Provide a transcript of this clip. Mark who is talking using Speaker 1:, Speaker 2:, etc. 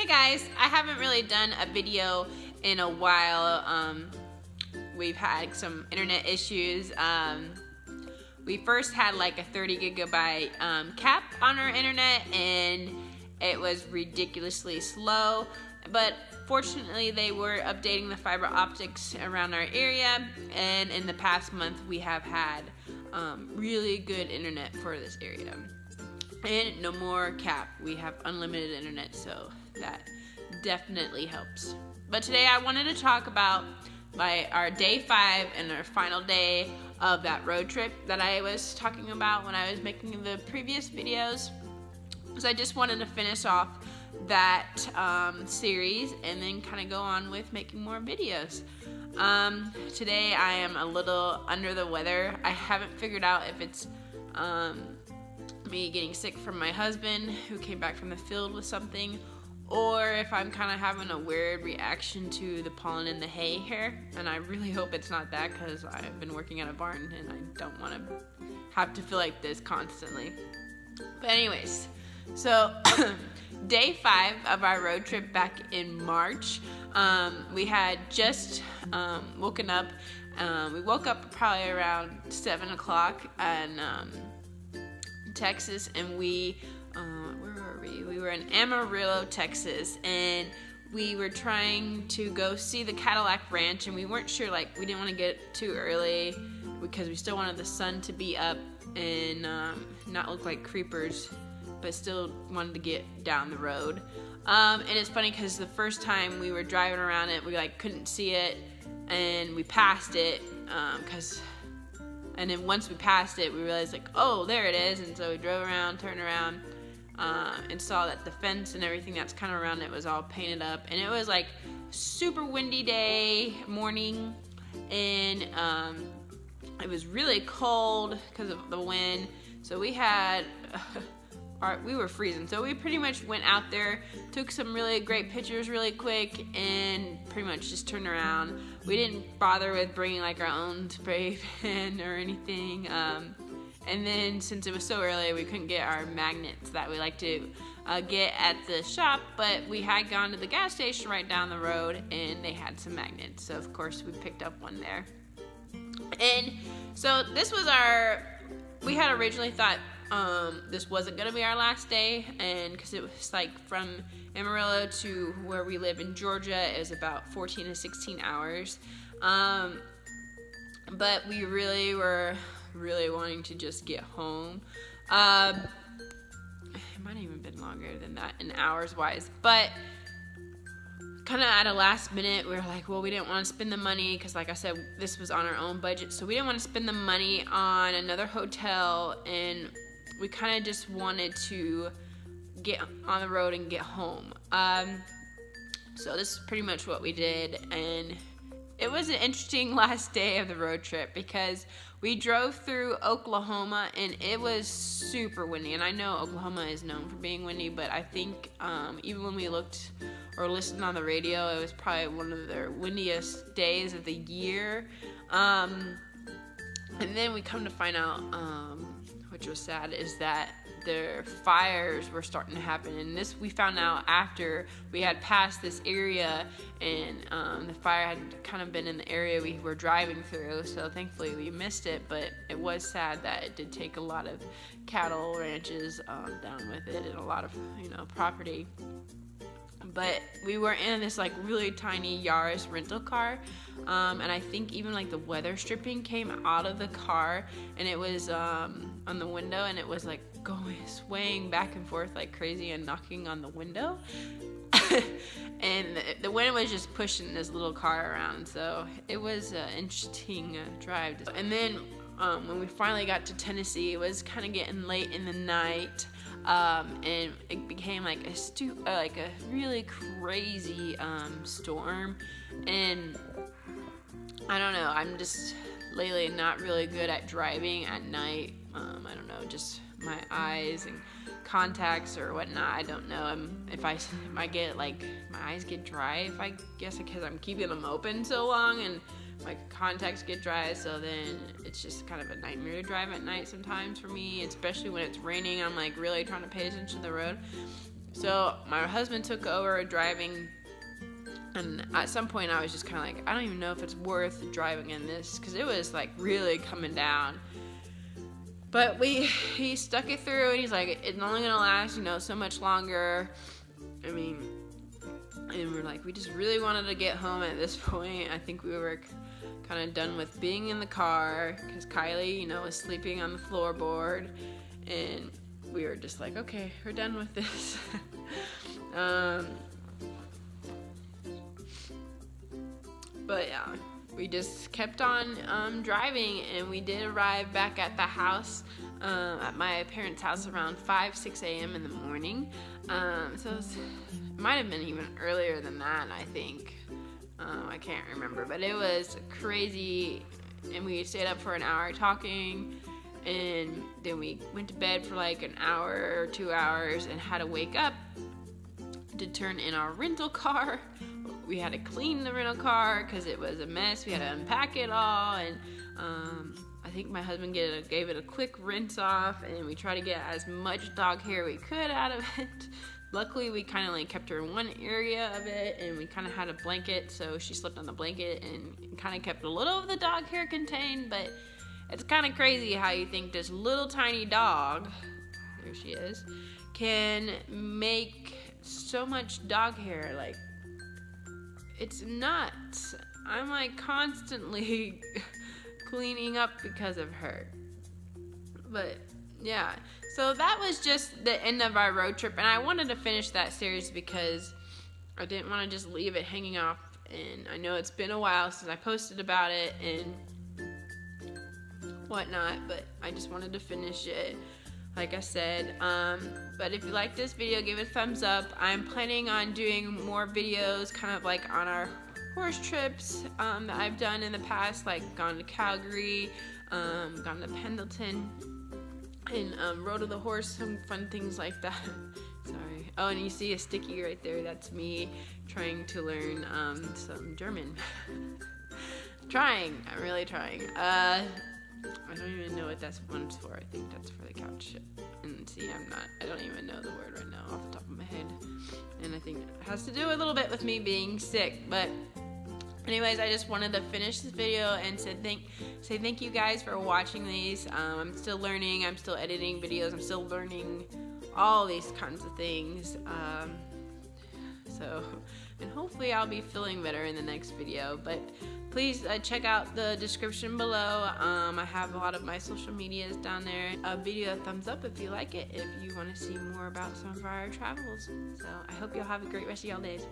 Speaker 1: Hey guys, I haven't really done a video in a while. We've had some internet issues. We first had like a 30 gigabyte cap on our internet, and it was ridiculously slow. But fortunately, they were updating the fiber optics around our area, and in the past month, we have had really good internet for this area. And no more cap. We have unlimited internet, so that definitely helps. But today I wanted to talk about our day 5 and our final day of that road trip that I was talking about when I was making the previous videos. So I just wanted to finish off that series and then kind of go on with making more videos. Today I am a little under the weather. I haven't figured out if it's me getting sick from my husband who came back from the field with something, or if I'm kind of having a weird reaction to the pollen in the hay here, and I really hope it's not that, because I've been working at a barn and I don't want to have to feel like this constantly. But anyways, so day 5 of our road trip back in March, we had just woken up. We woke up probably around 7 o'clock and Texas, and where were we? We were in Amarillo, Texas, and we were trying to go see the Cadillac Ranch, and we weren't sure, we didn't want to get too early because we still wanted the sun to be up and not look like creepers, but still wanted to get down the road. And it's funny because the first time we were driving around it, we couldn't see it, and we passed it and then once we passed it, we realized oh, there it is. And so we drove around, turned around, and saw that the fence and everything that's kind of around it was all painted up. And it was super windy day, morning, and it was really cold because of the wind. So we had, we were freezing. So we pretty much went out there, took some really great pictures really quick, and pretty much just turned around. We didn't bother with bringing our own spray pen or anything. And then since it was so early, we couldn't get our magnets that we like to get at the shop, but we had gone to the gas station right down the road and they had some magnets. So of course we picked up one there. And so this was we had originally thought this wasn't going to be our last day, and because it was from Amarillo to where we live in Georgia is about 14 to 16 hours. But we really were wanting to just get home. It might have even been longer than that in hours wise, but kind of at a last minute, we were well, we didn't want to spend the money because, like I said, this was on our own budget, so we didn't want to spend the money on another hotel, and we kind of just wanted to get on the road and get home. So this is pretty much what we did, and it was an interesting last day of the road trip because we drove through Oklahoma, and it was super windy. And I know Oklahoma is known for being windy, but I think even when we looked or listened on the radio, it was probably one of their windiest days of the year. And then we come to find out, which was sad, is that the fires were starting to happen, and this we found out after we had passed this area, and the fire had kind of been in the area we were driving through, so thankfully we missed it. But it was sad that it did take a lot of cattle ranches down with it and a lot of property. But we were in this really tiny Yaris rental car, and I think even the weather stripping came out of the car, and it was on the window, and it was swaying back and forth like crazy and knocking on the window. And the wind was just pushing this little car around, so it was an interesting drive. And then when we finally got to Tennessee, it was kind of getting late in the night. And it became a really crazy storm, and I don't know, I'm just lately not really good at driving at night. I don't know, just my eyes and contacts or whatnot, I don't know. If I get my eyes get dry, I guess because I'm keeping them open so long, and my contacts get dry, so then it's just kind of a nightmare to drive at night sometimes for me, especially when it's raining. I'm really trying to pay attention to the road. So my husband took over driving, and at some point I was just kind of like, I don't even know if it's worth driving in this, because it was like really coming down. But he stuck it through, and he's like, it's only gonna last, so much longer. I mean, and we're like, we just really wanted to get home at this point. I think we were kind of done with being in the car, because Kylie, was sleeping on the floorboard, and we were just like, okay, we're done with this. But yeah, we just kept on driving, and we did arrive back at the house, at my parents' house around 6 a.m. in the morning. So it might have been even earlier than that, I think. I can't remember, but it was crazy, and we stayed up for an hour talking, and then we went to bed for like an hour or 2 hours and had to wake up to turn in our rental car. We had to clean the rental car because it was a mess. We had to unpack it all, and I think my husband gave it a quick rinse off, and we tried to get as much dog hair we could out of it. Luckily, we kind of like kept her in one area of it, and we kind of had a blanket, so she slept on the blanket and kind of kept a little of the dog hair contained. But it's kind of crazy how you think this little tiny dog, there she is, can make so much dog hair. Like, it's nuts. I'm like constantly cleaning up because of her. But yeah, so that was just the end of our road trip, and I wanted to finish that series because I didn't want to just leave it hanging off, and I know it's been a while since I posted about it and whatnot, but I just wanted to finish it, like I said. But if you like this video, give it a thumbs up. I'm planning on doing more videos kind of like on our horse trips that I've done in the past, like gone to Calgary, gone to Pendleton, and rode of the horse, some fun things like that. Sorry. Oh, and you see a sticky right there. That's me trying to learn some German. I'm really trying. I don't even know what that one's for. I think that's for the couch. And see, I don't even know the word right now off the top of my head. And I think it has to do a little bit with me being sick. But anyways, I just wanted to finish this video and say thank you guys for watching these. I'm still learning. I'm still editing videos. I'm still learning all these kinds of things. And hopefully I'll be feeling better in the next video. But please check out the description below. I have a lot of my social medias down there. Video a thumbs up if you like it, if you want to see more about some of our travels. So I hope you'll have a great rest of y'all days.